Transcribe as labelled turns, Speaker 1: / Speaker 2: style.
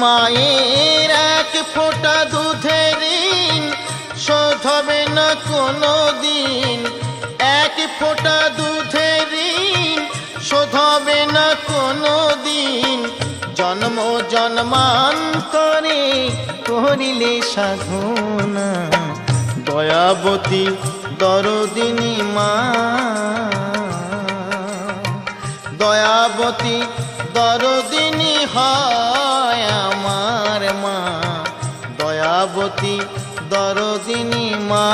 Speaker 1: মায়ের এক ফোঁটা দুধের ঋণ শোধ হবে না কোনো দিন। এক ফোঁটা দুধের ঋণ শোধ হবে না কোনো দিন। জন্ম জন্মান্তরে করিলে সাধনা, দয়াবতী দরদিনী মা, দয়াবতী দরদিনী হয় আমার মা, দয়াবতী দরদিনী মা।